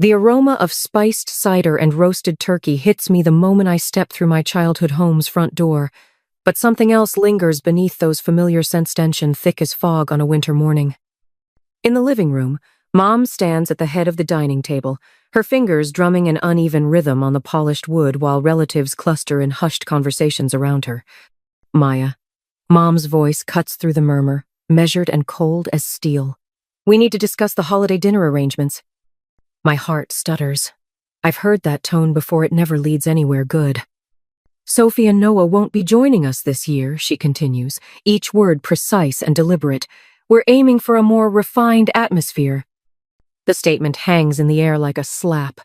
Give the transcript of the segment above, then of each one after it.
The aroma of spiced cider and roasted turkey hits me the moment I step through my childhood home's front door, but something else lingers beneath those familiar scents, tension thick as fog on a winter morning. In the living room, Mom stands at the head of the dining table, her fingers drumming an uneven rhythm on the polished wood while relatives cluster in hushed conversations around her. Maya. Mom's voice cuts through the murmur, measured and cold as steel. We need to discuss the holiday dinner arrangements. My heart stutters. I've heard that tone before. It never leads anywhere good. Sophie and Noah won't be joining us this year, she continues, each word precise and deliberate. We're aiming for a more refined atmosphere. The statement hangs in the air like a slap.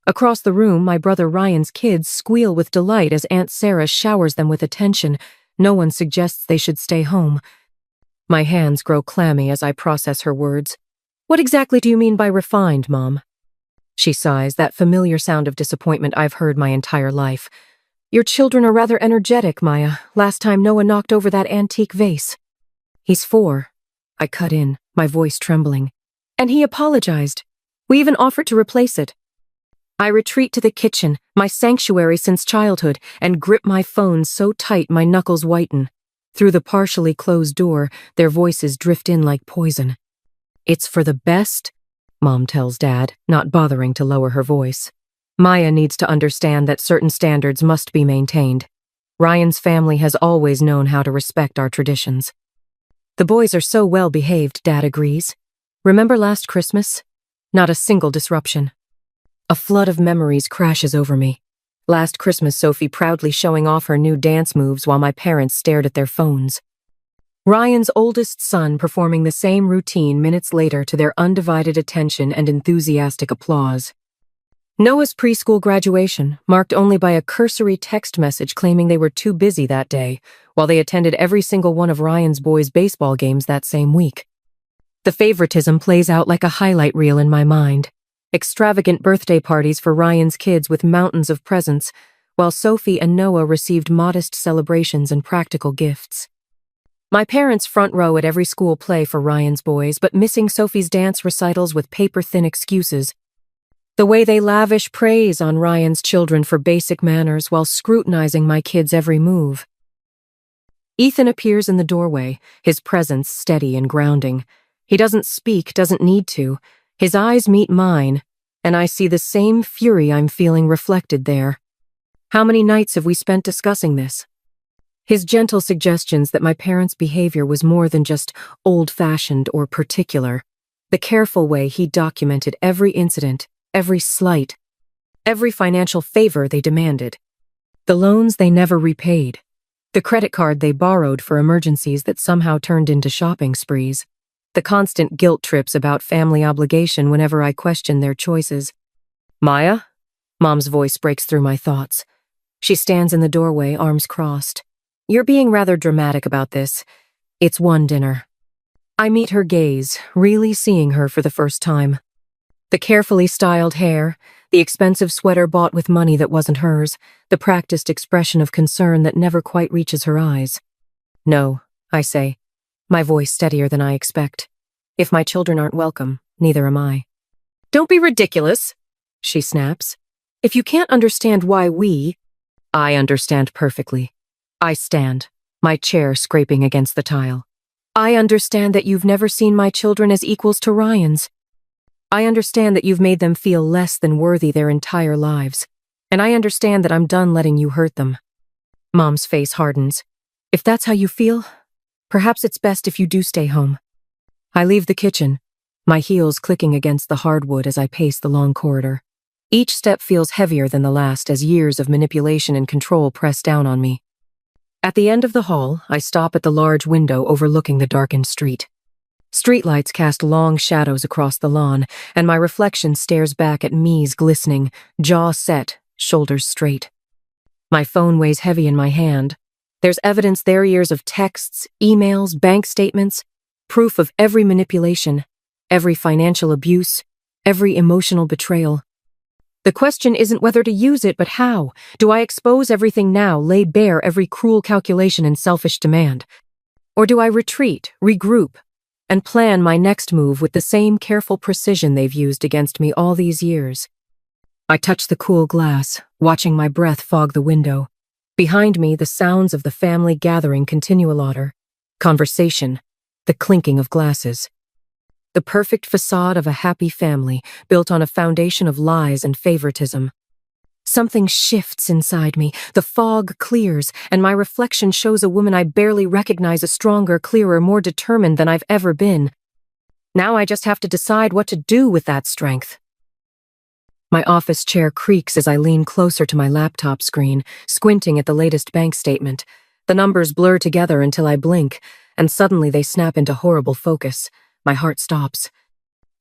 Across the room, my brother Ryan's kids squeal with delight as Aunt Sarah showers them with attention. No one suggests they should stay home. My hands grow clammy as I process her words. What exactly do you mean by refined, Mom? She sighs, that familiar sound of disappointment I've heard my entire life. Your children are rather energetic, Maya. Last time Noah knocked over that antique vase. He's 4. I cut in, my voice trembling. And he apologized. We even offered to replace it. I retreat to the kitchen, my sanctuary since childhood, and grip my phone so tight my knuckles whiten. Through the partially closed door, their voices drift in like poison. It's for the best, Mom tells Dad, not bothering to lower her voice. Maya needs to understand that certain standards must be maintained. Ryan's family has always known how to respect our traditions. The boys are so well behaved, Dad agrees. Remember last Christmas? Not a single disruption. A flood of memories crashes over me. Last Christmas, Sophie proudly showing off her new dance moves while my parents stared at their phones. Ryan's oldest son performing the same routine minutes later to their undivided attention and enthusiastic applause. Noah's preschool graduation, marked only by a cursory text message claiming they were too busy that day, while they attended every single one of Ryan's boys' baseball games that same week. The favoritism plays out like a highlight reel in my mind. Extravagant birthday parties for Ryan's kids with mountains of presents, while Sophie and Noah received modest celebrations and practical gifts. My parents front row at every school play for Ryan's boys, but missing Sophie's dance recitals with paper-thin excuses. The way they lavish praise on Ryan's children for basic manners while scrutinizing my kids' every move. Ethan appears in the doorway, his presence steady and grounding. He doesn't speak, doesn't need to. His eyes meet mine, and I see the same fury I'm feeling reflected there. How many nights have we spent discussing this? His gentle suggestions that my parents' behavior was more than just old-fashioned or particular. The careful way he documented every incident, every slight, every financial favor they demanded. The loans they never repaid. The credit card they borrowed for emergencies that somehow turned into shopping sprees. The constant guilt trips about family obligation whenever I question their choices. Maya? Mom's voice breaks through my thoughts. She stands in the doorway, arms crossed. You're being rather dramatic about this. It's one dinner. I meet her gaze, really seeing her for the first time. The carefully styled hair, the expensive sweater bought with money that wasn't hers, the practiced expression of concern that never quite reaches her eyes. No, I say, my voice steadier than I expect. If my children aren't welcome, neither am I. Don't be ridiculous, she snaps. If you can't understand why I understand perfectly. I stand, my chair scraping against the tile. I understand that you've never seen my children as equals to Ryan's. I understand that you've made them feel less than worthy their entire lives. And I understand that I'm done letting you hurt them. Mom's face hardens. If that's how you feel, perhaps it's best if you do stay home. I leave the kitchen, my heels clicking against the hardwood as I pace the long corridor. Each step feels heavier than the last as years of manipulation and control press down on me. At the end of the hall, I stop at the large window overlooking the darkened street. Streetlights cast long shadows across the lawn, and my reflection stares back at me's glistening, jaw set, shoulders straight. My phone weighs heavy in my hand. There's evidence there, years of texts, emails, bank statements, proof of every manipulation, every financial abuse, every emotional betrayal. The question isn't whether to use it, but how. Do I expose everything now, lay bare every cruel calculation and selfish demand? Or do I retreat, regroup, and plan my next move with the same careful precision they've used against me all these years. I touch the cool glass, watching my breath fog the window. Behind me, the sounds of the family gathering continue louder. Conversation, the clinking of glasses. The perfect facade of a happy family built on a foundation of lies and favoritism. Something shifts inside me, the fog clears, and my reflection shows a woman I barely recognize, a stronger, clearer, more determined than I've ever been. Now I just have to decide what to do with that strength. My office chair creaks as I lean closer to my laptop screen, squinting at the latest bank statement. The numbers blur together until I blink, and suddenly they snap into horrible focus. My heart stops.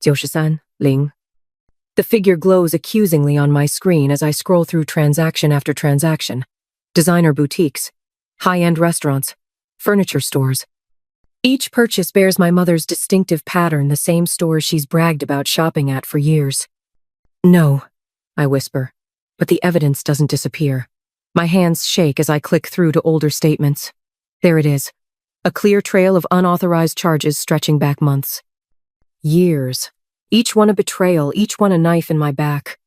93, 0. The figure glows accusingly on my screen as I scroll through transaction after transaction. Designer boutiques, high-end restaurants, furniture stores. Each purchase bears my mother's distinctive pattern, the same stores she's bragged about shopping at for years. No, I whisper, but the evidence doesn't disappear. My hands shake as I click through to older statements. There it is, a clear trail of unauthorized charges stretching back months. Years. Each one a betrayal, each one a knife in my back.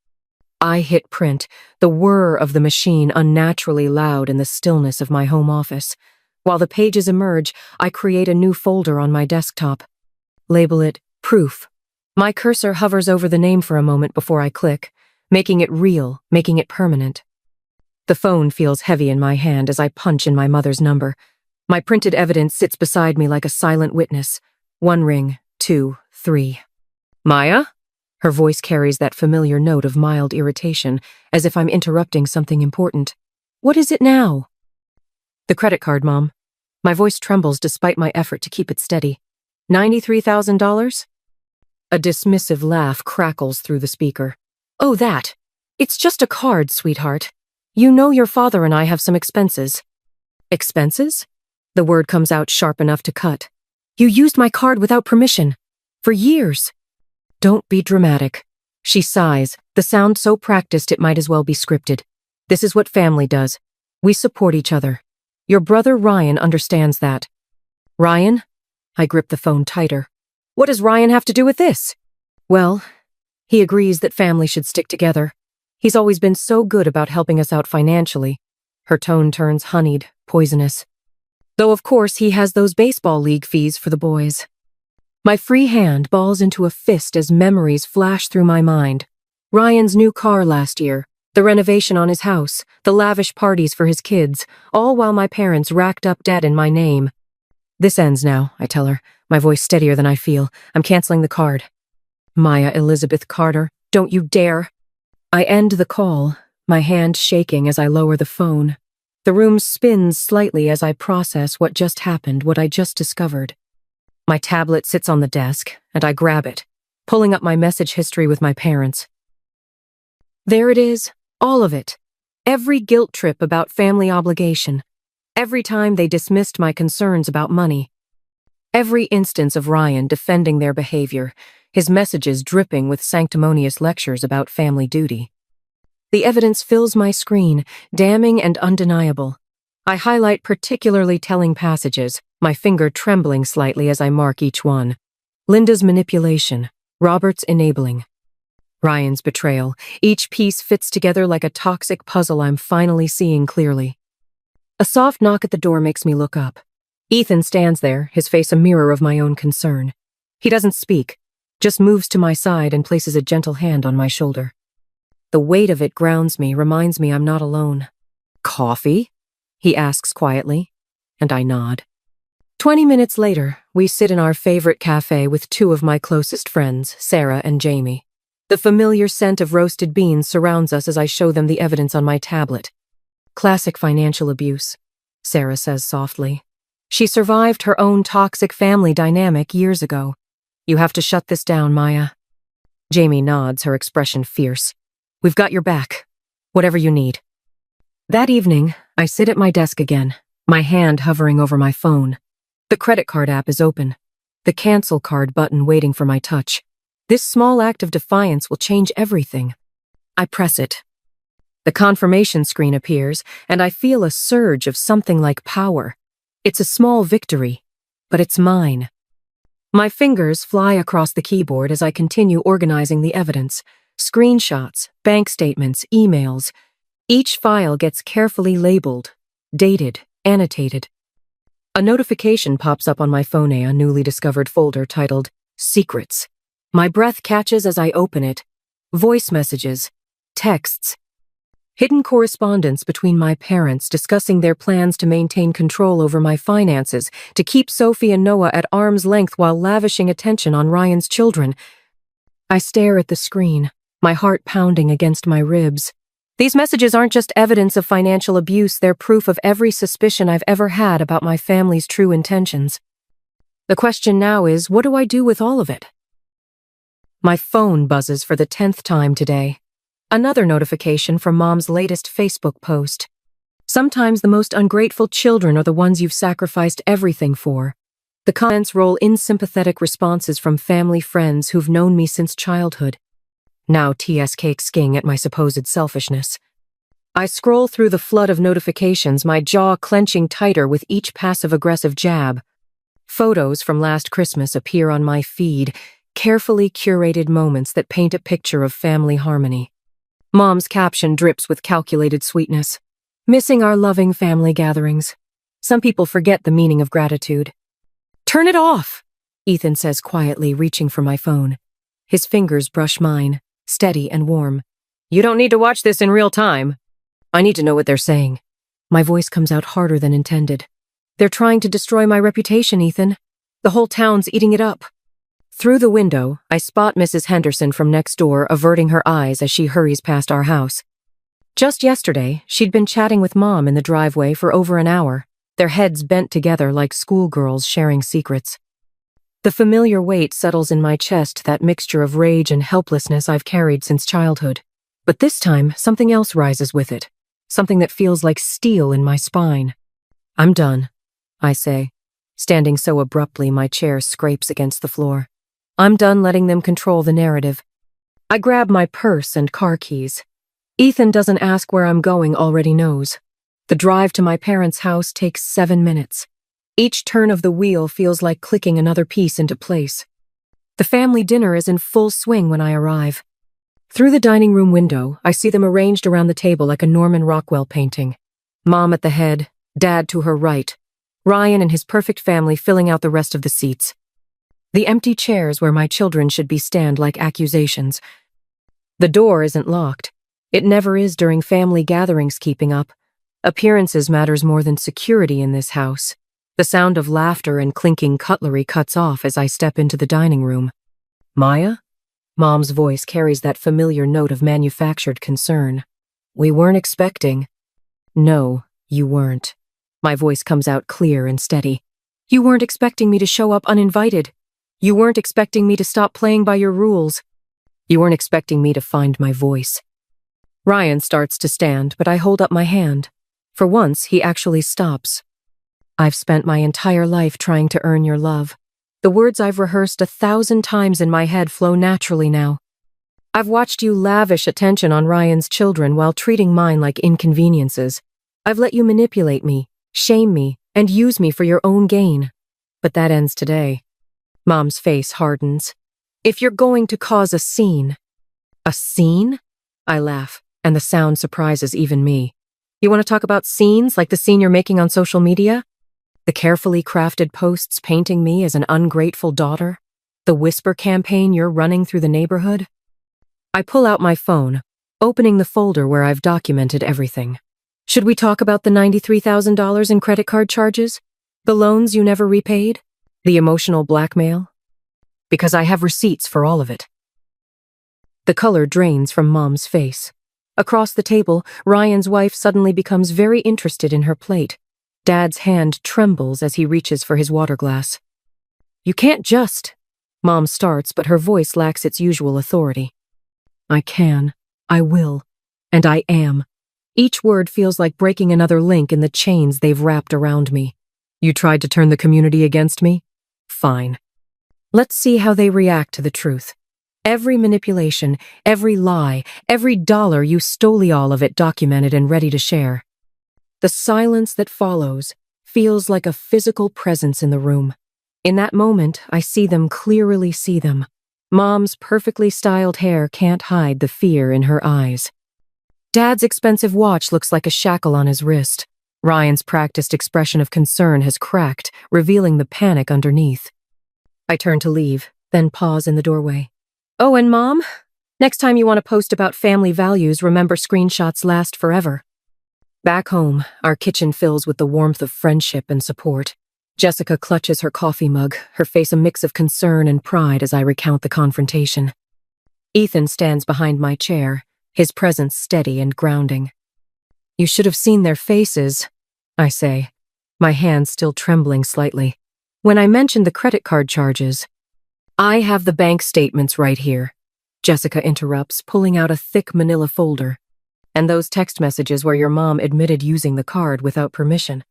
I hit print, the whir of the machine unnaturally loud in the stillness of my home office. While the pages emerge, I create a new folder on my desktop. Label it Proof. My cursor hovers over the name for a moment before I click, making it real, making it permanent. The phone feels heavy in my hand as I punch in my mother's number. My printed evidence sits beside me like a silent witness. 1 ring, 2, 3. Maya? Her voice carries that familiar note of mild irritation, as if I'm interrupting something important. What is it now? The credit card, Mom. My voice trembles despite my effort to keep it steady. $93,000? A dismissive laugh crackles through the speaker. Oh, that. It's just a card, sweetheart. You know your father and I have some expenses. Expenses? The word comes out sharp enough to cut. You used my card without permission. For years. Don't be dramatic. She sighs, the sound so practiced it might as well be scripted. This is what family does. We support each other. Your brother Ryan understands that. Ryan? I grip the phone tighter. What does Ryan have to do with this? Well, he agrees that family should stick together. He's always been so good about helping us out financially. Her tone turns honeyed, poisonous. Though of course he has those baseball league fees for the boys. My free hand balls into a fist as memories flash through my mind. Ryan's new car last year, the renovation on his house, the lavish parties for his kids, all while my parents racked up debt in my name. This ends now, I tell her, my voice steadier than I feel. I'm canceling the card. Maya Elizabeth Carter, don't you dare. I end the call, my hand shaking as I lower the phone. The room spins slightly as I process what just happened, what I just discovered. My tablet sits on the desk, and I grab it, pulling up my message history with my parents. There it is, all of it. Every guilt trip about family obligation. Every time they dismissed my concerns about money. Every instance of Ryan defending their behavior, his messages dripping with sanctimonious lectures about family duty. The evidence fills my screen, damning and undeniable. I highlight particularly telling passages, my finger trembling slightly as I mark each one. Linda's manipulation, Robert's enabling. Ryan's betrayal. Each piece fits together like a toxic puzzle I'm finally seeing clearly. A soft knock at the door makes me look up. Ethan stands there, his face a mirror of my own concern. He doesn't speak, just moves to my side and places a gentle hand on my shoulder. The weight of it grounds me, reminds me I'm not alone. Coffee? He asks quietly, and I nod. 20 minutes later, we sit in our favorite cafe with two of my closest friends, Sarah and Jamie. The familiar scent of roasted beans surrounds us as I show them the evidence on my tablet. Classic financial abuse, Sarah says softly. She survived her own toxic family dynamic years ago. You have to shut this down, Maya. Jamie nods, her expression fierce. We've got your back. Whatever you need. That evening, I sit at my desk again, my hand hovering over my phone. The credit card app is open, the cancel card button waiting for my touch. This small act of defiance will change everything. I press it. The confirmation screen appears, and I feel a surge of something like power. It's a small victory, but it's mine. My fingers fly across the keyboard as I continue organizing the evidence. Screenshots, bank statements, emails. Each file gets carefully labeled, dated, annotated. A notification pops up on my phone, a newly discovered folder titled Secrets. My breath catches as I open it. Voice messages, texts, hidden correspondence between my parents discussing their plans to maintain control over my finances, to keep Sophie and Noah at arm's length while lavishing attention on Ryan's children. I stare at the screen, my heart pounding against my ribs. These messages aren't just evidence of financial abuse, they're proof of every suspicion I've ever had about my family's true intentions. The question now is, what do I do with all of it? My phone buzzes for the 10th time today. Another notification from Mom's latest Facebook post. Sometimes the most ungrateful children are the ones you've sacrificed everything for. The comments roll in sympathetic responses from family friends who've known me since childhood. Now TSK skiing at my supposed selfishness. I scroll through the flood of notifications, my jaw clenching tighter with each passive-aggressive jab. Photos from last Christmas appear on my feed, carefully curated moments that paint a picture of family harmony. Mom's caption drips with calculated sweetness. Missing our loving family gatherings. Some people forget the meaning of gratitude. Turn it off, Ethan says quietly, reaching for my phone. His fingers brush mine, steady and warm. You don't need to watch this in real time. I need to know what they're saying. My voice comes out harder than intended. They're trying to destroy my reputation, Ethan. The whole town's eating it up. Through the window, I spot Mrs. Henderson from next door, averting her eyes as she hurries past our house. Just yesterday, she'd been chatting with Mom in the driveway for over an hour, their heads bent together like schoolgirls sharing secrets. The familiar weight settles in my chest, that mixture of rage and helplessness I've carried since childhood. But this time, something else rises with it. Something that feels like steel in my spine. I'm done, I say, standing so abruptly my chair scrapes against the floor. I'm done letting them control the narrative. I grab my purse and car keys. Ethan doesn't ask where I'm going, already knows. The drive to my parents' house takes 7 minutes. Each turn of the wheel feels like clicking another piece into place. The family dinner is in full swing when I arrive. Through the dining room window, I see them arranged around the table like a Norman Rockwell painting. Mom at the head, Dad to her right, Ryan and his perfect family filling out the rest of the seats. The empty chairs where my children should be stand like accusations. The door isn't locked. It never is during family gatherings. Keeping up. Appearances matters more than security in this house. The sound of laughter and clinking cutlery cuts off as I step into the dining room. Maya? Mom's voice carries that familiar note of manufactured concern. We weren't expecting. No, you weren't. My voice comes out clear and steady. You weren't expecting me to show up uninvited. You weren't expecting me to stop playing by your rules. You weren't expecting me to find my voice. Ryan starts to stand, but I hold up my hand. For once, he actually stops. I've spent my entire life trying to earn your love. The words I've rehearsed 1,000 times in my head flow naturally now. I've watched you lavish attention on Ryan's children while treating mine like inconveniences. I've let you manipulate me, shame me, and use me for your own gain. But that ends today. Mom's face hardens. If you're going to cause a scene. A scene? I laugh, and the sound surprises even me. You want to talk about scenes like the scene you're making on social media? The carefully crafted posts painting me as an ungrateful daughter? The whisper campaign you're running through the neighborhood? I pull out my phone, opening the folder where I've documented everything. Should we talk about the $93,000 in credit card charges? The loans you never repaid? The emotional blackmail? Because I have receipts for all of it. The color drains from Mom's face. Across the table, Ryan's wife suddenly becomes very interested in her plate. Dad's hand trembles as he reaches for his water glass. You can't just... Mom starts, but her voice lacks its usual authority. I can. I will. And I am. Each word feels like breaking another link in the chains they've wrapped around me. You tried to turn the community against me? Fine. Let's see how they react to the truth. Every manipulation, every lie, every dollar, you stole all of it, documented and ready to share. The silence that follows feels like a physical presence in the room. In that moment, I see them, clearly see them. Mom's perfectly styled hair can't hide the fear in her eyes. Dad's expensive watch looks like a shackle on his wrist. Ryan's practiced expression of concern has cracked, revealing the panic underneath. I turn to leave, then pause in the doorway. Oh, and Mom, next time you want to post about family values, remember screenshots last forever. Back home, our kitchen fills with the warmth of friendship and support. Jessica clutches her coffee mug, her face a mix of concern and pride as I recount the confrontation. Ethan stands behind my chair, his presence steady and grounding. You should have seen their faces, I say, my hands still trembling slightly. When I mentioned the credit card charges, I have the bank statements right here, Jessica interrupts, pulling out a thick manila folder. And those text messages where your mom admitted using the card without permission.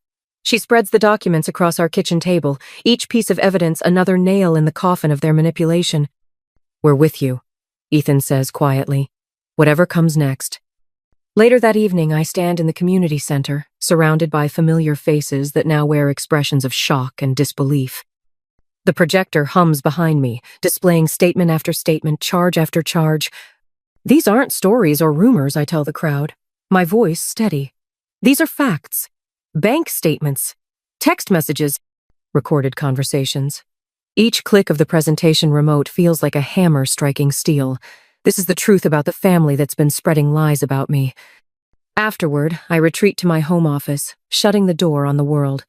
She spreads the documents across our kitchen table, each piece of evidence another nail in the coffin of their manipulation. We're with you, Ethan says quietly. Whatever comes next. Later that evening, I stand in the community center, surrounded by familiar faces that now wear expressions of shock and disbelief. The projector hums behind me, displaying statement after statement, charge after charge. These aren't stories or rumors, I tell the crowd, my voice steady. These are facts. Bank statements, text messages, recorded conversations. Each click of the presentation remote feels like a hammer striking steel. This is the truth about the family that's been spreading lies about me. Afterward, I retreat to my home office, shutting the door on the world.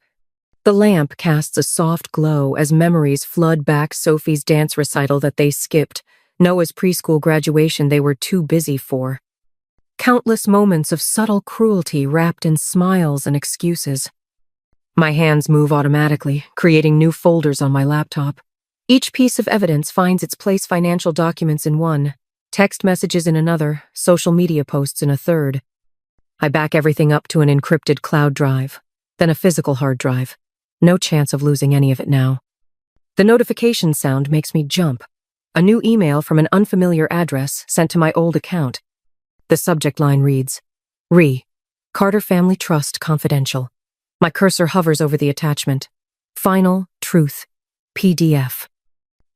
The lamp casts a soft glow as memories flood back Sophie's dance recital that they skipped, Noah's preschool graduation they were too busy for. Countless moments of subtle cruelty wrapped in smiles and excuses. My hands move automatically, creating new folders on my laptop. Each piece of evidence finds its place: financial documents in one, text messages in another, social media posts in a third. I back everything up to an encrypted cloud drive, then a physical hard drive. No chance of losing any of it now. The notification sound makes me jump. A new email from an unfamiliar address sent to my old account. The subject line reads, Carter Family Trust Confidential. My cursor hovers over the attachment. Final Truth PDF.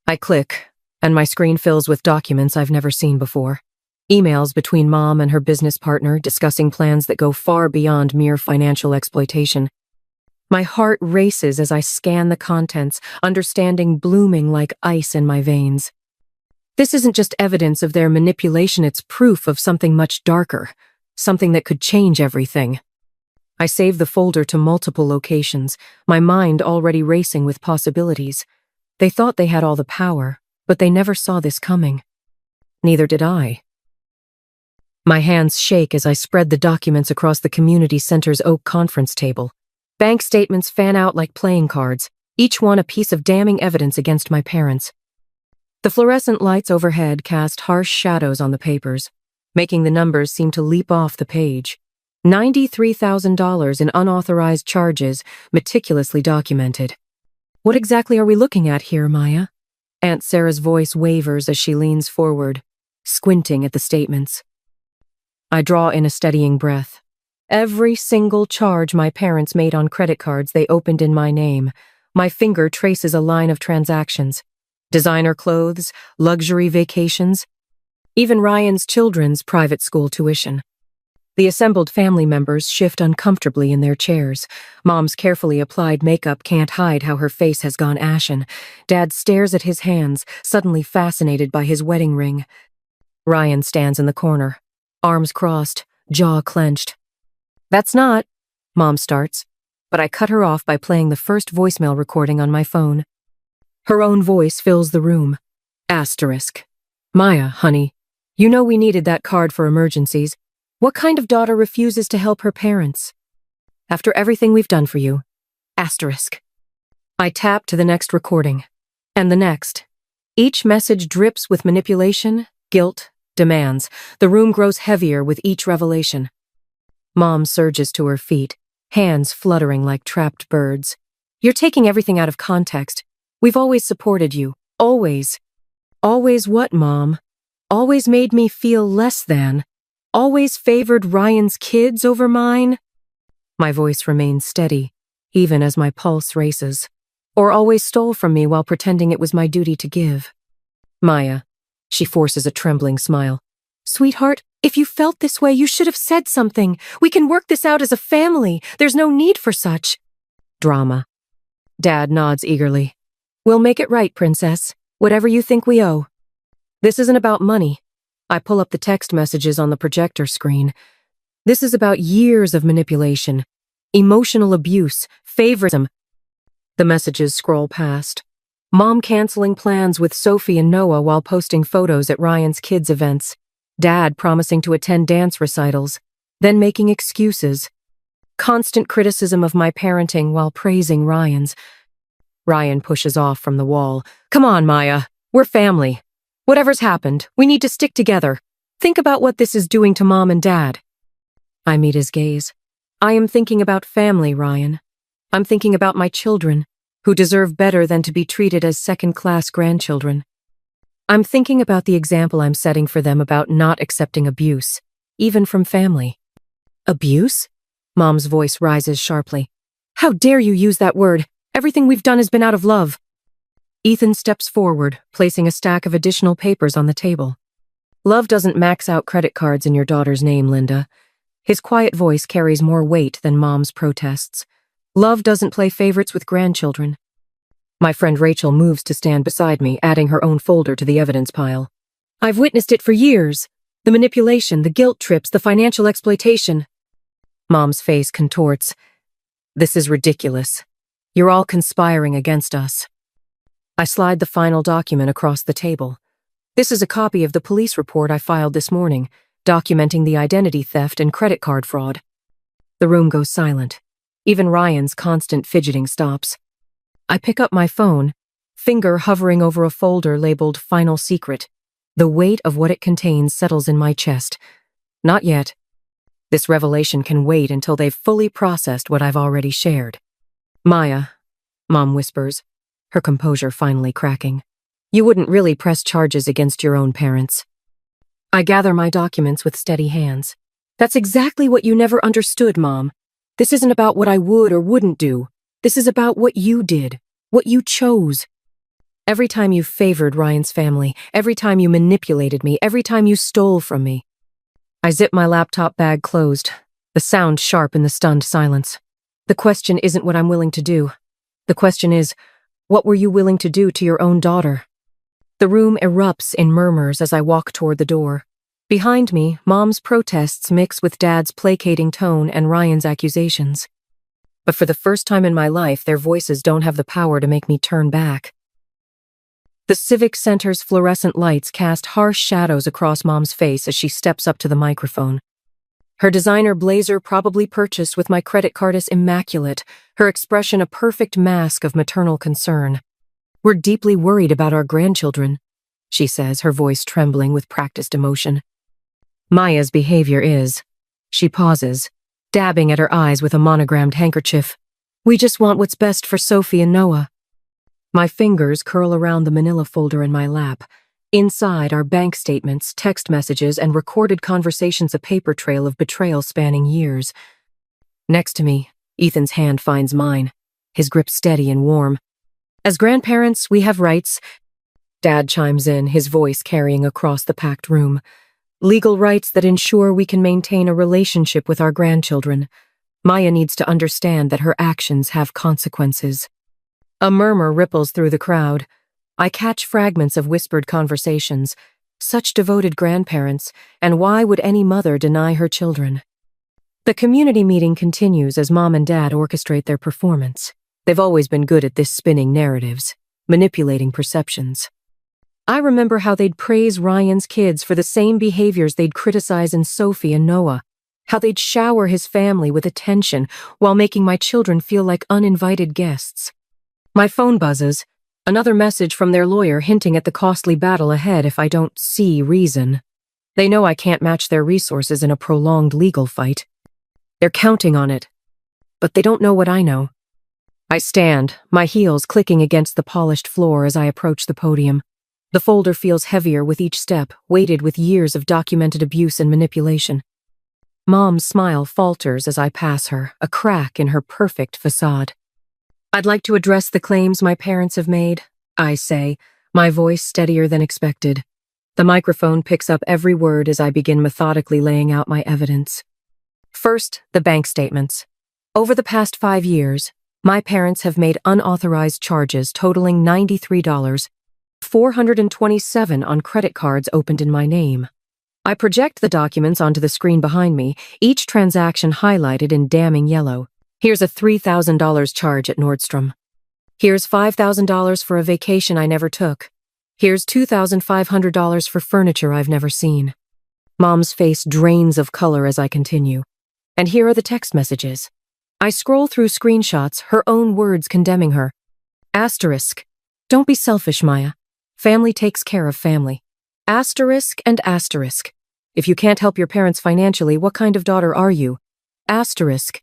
I click, and my screen fills with documents I've never seen before. Emails between Mom and her business partner discussing plans that go far beyond mere financial exploitation. My heart races as I scan the contents, understanding blooming like ice in my veins. This isn't just evidence of their manipulation, it's proof of something much darker, something that could change everything. I save the folder to multiple locations, my mind already racing with possibilities. They thought they had all the power, but they never saw this coming. Neither did I. My hands shake as I spread the documents across the community center's oak conference table. Bank statements fan out like playing cards, each one a piece of damning evidence against my parents. The fluorescent lights overhead cast harsh shadows on the papers, making the numbers seem to leap off the page. $93,000 in unauthorized charges, meticulously documented. What exactly are we looking at here, Maya? Aunt Sarah's voice wavers as she leans forward, squinting at the statements. I draw in a steadying breath. Every single charge my parents made on credit cards they opened in my name. My finger traces a line of transactions. Designer clothes, luxury vacations, even Ryan's children's private school tuition. The assembled family members shift uncomfortably in their chairs. Mom's carefully applied makeup can't hide how her face has gone ashen. Dad stares at his hands, suddenly fascinated by his wedding ring. Ryan stands in the corner, arms crossed, jaw clenched. That's not, Mom starts, but I cut her off by playing the first voicemail recording on my phone. Her own voice fills the room. Asterisk. Maya, honey, you know we needed that card for emergencies. What kind of daughter refuses to help her parents? After everything we've done for you. Asterisk. I tap to the next recording. And the next. Each message drips with manipulation, guilt, demands. The room grows heavier with each revelation. Mom surges to her feet, hands fluttering like trapped birds. You're taking everything out of context. We've always supported you. Always. Always what, Mom? Always made me feel less than. Always favored Ryan's kids over mine? My voice remains steady, even as my pulse races. or always stole from me while pretending it was my duty to give. Maya. She forces a trembling smile. Sweetheart, if you felt this way, you should have said something. We can work this out as a family. There's no need for such drama. Dad nods eagerly. We'll make it right, Princess. Whatever you think we owe. This isn't about money. I pull up the text messages on the projector screen. This is about years of manipulation, emotional abuse, favoritism. The messages scroll past. Mom canceling plans with Sophie and Noah while posting photos at Ryan's kids' events. Dad promising to attend dance recitals, then making excuses. Constant criticism of my parenting while praising Ryan's. Ryan pushes off from the wall. Come on, Maya. We're family. Whatever's happened, we need to stick together. Think about what this is doing to Mom and Dad. I meet his gaze. I am thinking about family, Ryan. I'm thinking about my children, who deserve better than to be treated as second-class grandchildren. I'm thinking about the example I'm setting for them about not accepting abuse, even from family. Abuse? Mom's voice rises sharply. How dare you use that word? Everything we've done has been out of love. Ethan steps forward, placing a stack of additional papers on the table. Love doesn't max out credit cards in your daughter's name, Linda. His quiet voice carries more weight than Mom's protests. Love doesn't play favorites with grandchildren. My friend Rachel moves to stand beside me, adding her own folder to the evidence pile. I've witnessed it for years. The manipulation, the guilt trips, the financial exploitation. Mom's face contorts. This is ridiculous. You're all conspiring against us. I slide the final document across the table. This is a copy of the police report I filed this morning, documenting the identity theft and credit card fraud. The room goes silent. Even Ryan's constant fidgeting stops. I pick up my phone, finger hovering over a folder labeled Final Secret. The weight of what it contains settles in my chest. Not yet. This revelation can wait until they've fully processed what I've already shared. Maya, Mom whispers, her composure finally cracking. You wouldn't really press charges against your own parents. I gather my documents with steady hands. That's exactly what you never understood, Mom. This isn't about what I would or wouldn't do. This is about what you did, what you chose. Every time you favored Ryan's family, every time you manipulated me, every time you stole from me. I zip my laptop bag closed, the sound sharp in the stunned silence. The question isn't what I'm willing to do. The question is, what were you willing to do to your own daughter? The room erupts in murmurs as I walk toward the door. Behind me, Mom's protests mix with Dad's placating tone and Ryan's accusations. But for the first time in my life, their voices don't have the power to make me turn back. The Civic Center's fluorescent lights cast harsh shadows across Mom's face as she steps up to the microphone. Her designer blazer, probably purchased with my credit card, is immaculate, her expression a perfect mask of maternal concern. We're deeply worried about our grandchildren, she says, her voice trembling with practiced emotion. Maya's behavior is. She pauses, dabbing at her eyes with a monogrammed handkerchief. We just want what's best for Sophie and Noah. My fingers curl around the manila folder in my lap. Inside are bank statements, text messages, and recorded conversations, a paper trail of betrayal spanning years. Next to me, Ethan's hand finds mine, his grip steady and warm. As grandparents, we have rights. Dad chimes in, his voice carrying across the packed room. Legal rights that ensure we can maintain a relationship with our grandchildren. Maya needs to understand that her actions have consequences. A murmur ripples through the crowd. I catch fragments of whispered conversations. Such devoted grandparents, and why would any mother deny her children? The community meeting continues as Mom and Dad orchestrate their performance. They've always been good at this, spinning narratives, manipulating perceptions. I remember how they'd praise Ryan's kids for the same behaviors they'd criticize in Sophie and Noah, how they'd shower his family with attention while making my children feel like uninvited guests. My phone buzzes. Another message from their lawyer hinting at the costly battle ahead if I don't see reason. They know I can't match their resources in a prolonged legal fight. They're counting on it. But they don't know what I know. I stand, my heels clicking against the polished floor as I approach the podium. The folder feels heavier with each step, weighted with years of documented abuse and manipulation. Mom's smile falters as I pass her, a crack in her perfect facade. I'd like to address the claims my parents have made, I say, my voice steadier than expected. The microphone picks up every word as I begin methodically laying out my evidence. First, the bank statements. Over the past 5 years, my parents have made unauthorized charges totaling $93, $427 on credit cards opened in my name. I project the documents onto the screen behind me, each transaction highlighted in damning yellow. Here's a $3,000 charge at Nordstrom. Here's $5,000 for a vacation I never took. Here's $2,500 for furniture I've never seen. Mom's face drains of color as I continue. And here are the text messages. I scroll through screenshots, her own words condemning her. Asterisk. Don't be selfish, Maya. Family takes care of family. Asterisk and asterisk. If you can't help your parents financially, what kind of daughter are you? Asterisk.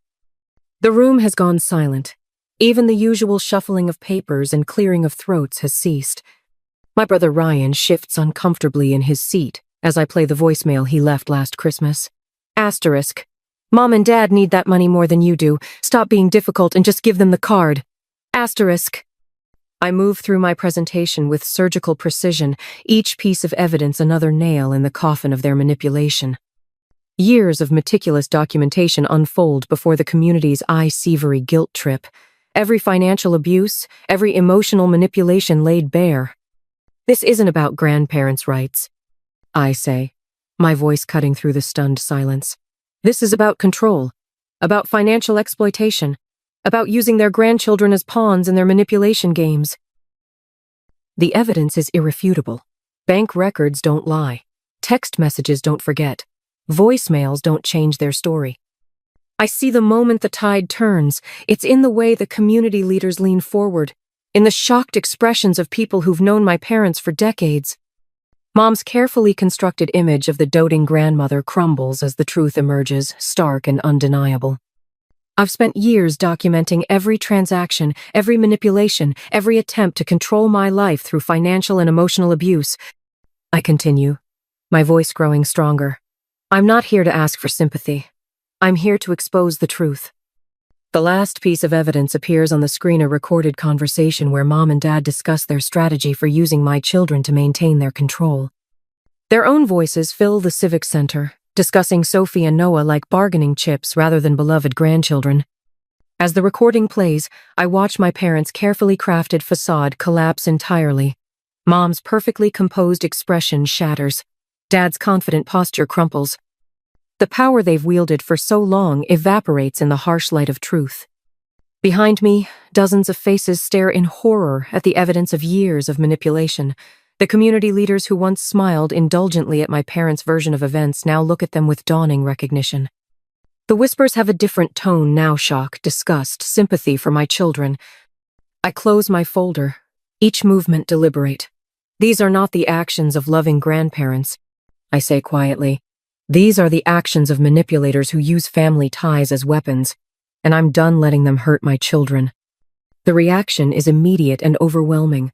The room has gone silent. Even the usual shuffling of papers and clearing of throats has ceased. My brother Ryan shifts uncomfortably in his seat as I play the voicemail he left last Christmas. Asterisk. Mom and Dad need that money more than you do. Stop being difficult and just give them the card. Asterisk. I move through my presentation with surgical precision, each piece of evidence another nail in the coffin of their manipulation. Years of meticulous documentation unfold before the community's eye-severy guilt trip. Every financial abuse, every emotional manipulation laid bare. This isn't about grandparents' rights, I say, my voice cutting through the stunned silence. This is about control, about financial exploitation, about using their grandchildren as pawns in their manipulation games. The evidence is irrefutable. Bank records don't lie. Text messages don't forget. Voicemails don't change their story. I see the moment the tide turns. It's in the way the community leaders lean forward, in the shocked expressions of people who've known my parents for decades. Mom's carefully constructed image of the doting grandmother crumbles as the truth emerges, stark and undeniable. I've spent years documenting every transaction, every manipulation, every attempt to control my life through financial and emotional abuse. I continue, my voice growing stronger. I'm not here to ask for sympathy. I'm here to expose the truth. The last piece of evidence appears on the screen, a recorded conversation where Mom and Dad discuss their strategy for using my children to maintain their control. Their own voices fill the Civic Center, discussing Sophie and Noah like bargaining chips rather than beloved grandchildren. As the recording plays, I watch my parents' carefully crafted facade collapse entirely. Mom's perfectly composed expression shatters. Dad's confident posture crumples. The power they've wielded for so long evaporates in the harsh light of truth. Behind me, dozens of faces stare in horror at the evidence of years of manipulation. The community leaders who once smiled indulgently at my parents' version of events now look at them with dawning recognition. The whispers have a different tone now: shock, disgust, sympathy for my children. I close my folder, each movement deliberate. These are not the actions of loving grandparents, I say quietly. These are the actions of manipulators who use family ties as weapons, and I'm done letting them hurt my children. The reaction is immediate and overwhelming.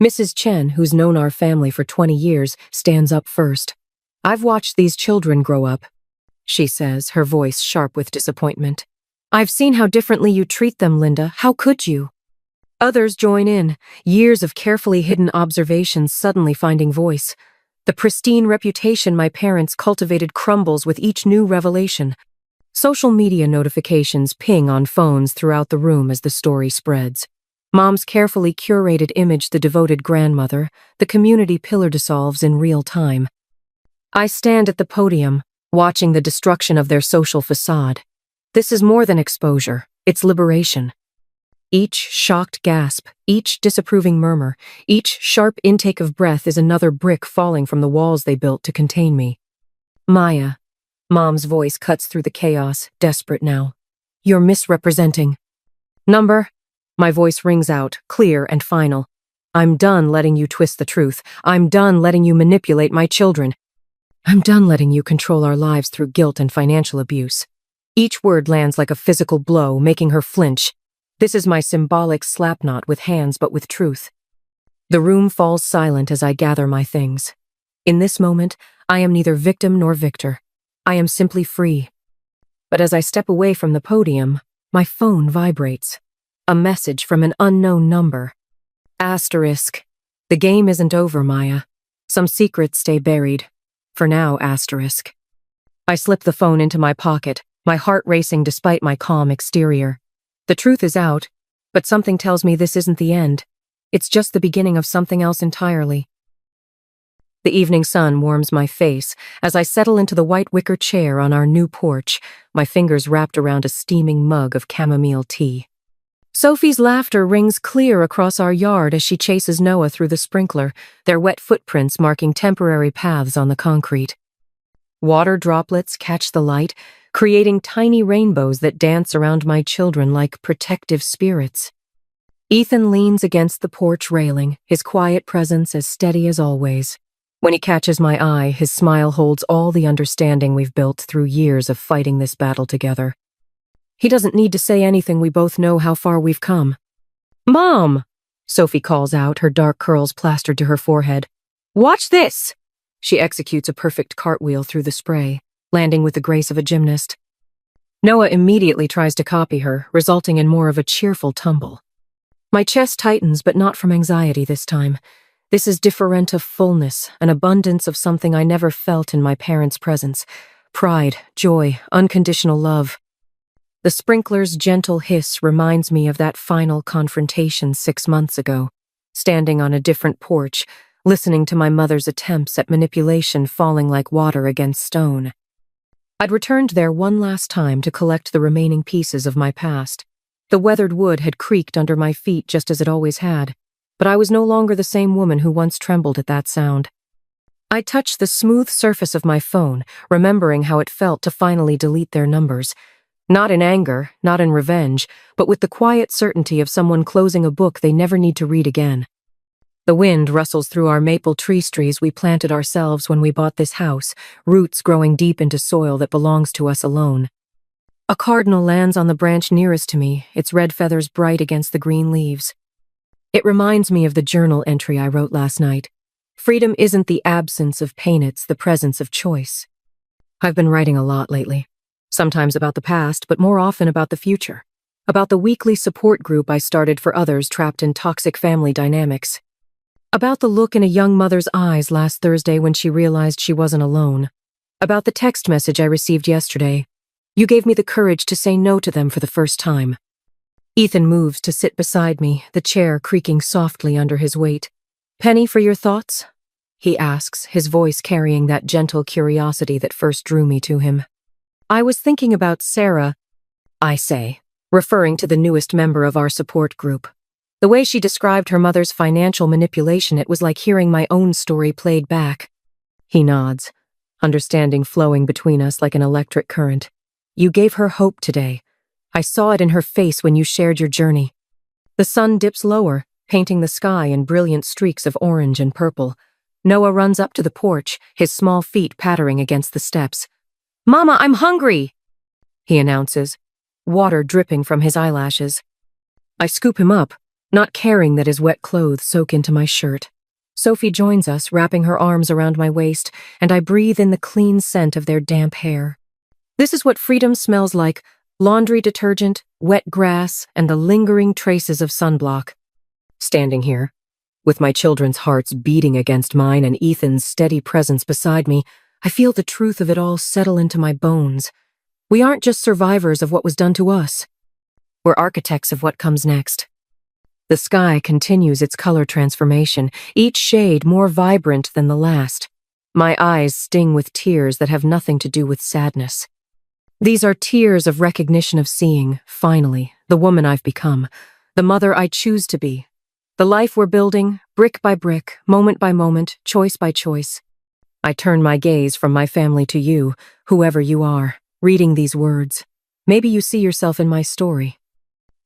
Mrs. Chen, who's known our family for 20 years, stands up first. I've watched these children grow up, she says, her voice sharp with disappointment. I've seen how differently you treat them, Linda. How could you? Others join in, years of carefully hidden observations suddenly finding voice. The pristine reputation my parents cultivated crumbles with each new revelation. Social media notifications ping on phones throughout the room as the story spreads. Mom's carefully curated image, the devoted grandmother, the community pillar dissolves in real time. I stand at the podium, watching the destruction of their social facade. This is more than exposure, it's liberation. Each shocked gasp, each disapproving murmur, each sharp intake of breath is another brick falling from the walls they built to contain me. Maya, Mom's voice cuts through the chaos, desperate now. You're misrepresenting. Number? My voice rings out, clear and final. I'm done letting you twist the truth. I'm done letting you manipulate my children. I'm done letting you control our lives through guilt and financial abuse. Each word lands like a physical blow, making her flinch. This is my symbolic slapknot with hands but with truth. The room falls silent as I gather my things. In this moment, I am neither victim nor victor. I am simply free. But as I step away from the podium, my phone vibrates. A message from an unknown number. Asterisk. The game isn't over, Maya. Some secrets stay buried. For now, asterisk. I slip the phone into my pocket, my heart racing despite my calm exterior. The truth is out, but something tells me this isn't the end. It's just the beginning of something else entirely. The evening sun warms my face as I settle into the white wicker chair on our new porch, my fingers wrapped around a steaming mug of chamomile tea. Sophie's laughter rings clear across our yard as she chases Noah through the sprinkler, their wet footprints marking temporary paths on the concrete. Water droplets catch the light, creating tiny rainbows that dance around my children like protective spirits. Ethan leans against the porch railing, his quiet presence as steady as always. When he catches my eye, his smile holds all the understanding we've built through years of fighting this battle together. He doesn't need to say anything, we both know how far we've come. "Mom!" Sophie calls out, her dark curls plastered to her forehead. "Watch this!" She executes a perfect cartwheel through the spray, landing with the grace of a gymnast. Noah immediately tries to copy her, resulting in more of a cheerful tumble. My chest tightens, but not from anxiety this time. This is different of fullness, an abundance of something I never felt in my parents' presence. Pride, joy, unconditional love. The sprinkler's gentle hiss reminds me of that final confrontation 6 months ago, standing on a different porch, listening to my mother's attempts at manipulation falling like water against stone. I'd returned there one last time to collect the remaining pieces of my past. The weathered wood had creaked under my feet just as it always had, but I was no longer the same woman who once trembled at that sound. I touched the smooth surface of my phone, remembering how it felt to finally delete their numbers. Not in anger, not in revenge, but with the quiet certainty of someone closing a book they never need to read again. The wind rustles through our maple tree trees we planted ourselves when we bought this house, roots growing deep into soil that belongs to us alone. A cardinal lands on the branch nearest to me, its red feathers bright against the green leaves. It reminds me of the journal entry I wrote last night. Freedom isn't the absence of pain, it's the presence of choice. I've been writing a lot lately. Sometimes about the past, but more often about the future. About the weekly support group I started for others trapped in toxic family dynamics. About the look in a young mother's eyes last Thursday when she realized she wasn't alone. About the text message I received yesterday. You gave me the courage to say no to them for the first time. Ethan moves to sit beside me, the chair creaking softly under his weight. "Penny, for your thoughts?" he asks, his voice carrying that gentle curiosity that first drew me to him. "I was thinking about Sarah," I say, referring to the newest member of our support group. The way she described her mother's financial manipulation, it was like hearing my own story played back. He nods, understanding flowing between us like an electric current. "You gave her hope today. I saw it in her face when you shared your journey." The sun dips lower, painting the sky in brilliant streaks of orange and purple. Noah runs up to the porch, his small feet pattering against the steps. "Mama, I'm hungry," he announces, water dripping from his eyelashes. I scoop him up, not caring that his wet clothes soak into my shirt. Sophie joins us, wrapping her arms around my waist, and I breathe in the clean scent of their damp hair. This is what freedom smells like: laundry detergent, wet grass, and the lingering traces of sunblock. Standing here, with my children's hearts beating against mine and Ethan's steady presence beside me, I feel the truth of it all settle into my bones. We aren't just survivors of what was done to us. We're architects of what comes next. The sky continues its color transformation, each shade more vibrant than the last. My eyes sting with tears that have nothing to do with sadness. These are tears of recognition of seeing, finally, the woman I've become, the mother I choose to be, the life we're building, brick by brick, moment by moment, choice by choice. I turn my gaze from my family to you, whoever you are, reading these words. Maybe you see yourself in my story.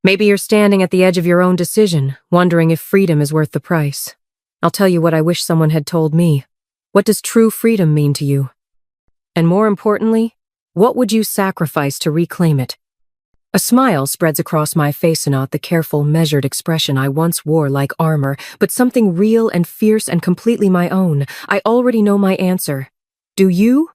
Maybe you're standing at the edge of your own decision, wondering if freedom is worth the price. I'll tell you what I wish someone had told me. What does true freedom mean to you? And more importantly, what would you sacrifice to reclaim it? A smile spreads across my face, not the careful, measured expression I once wore like armor, but something real and fierce and completely my own. I already know my answer. Do you?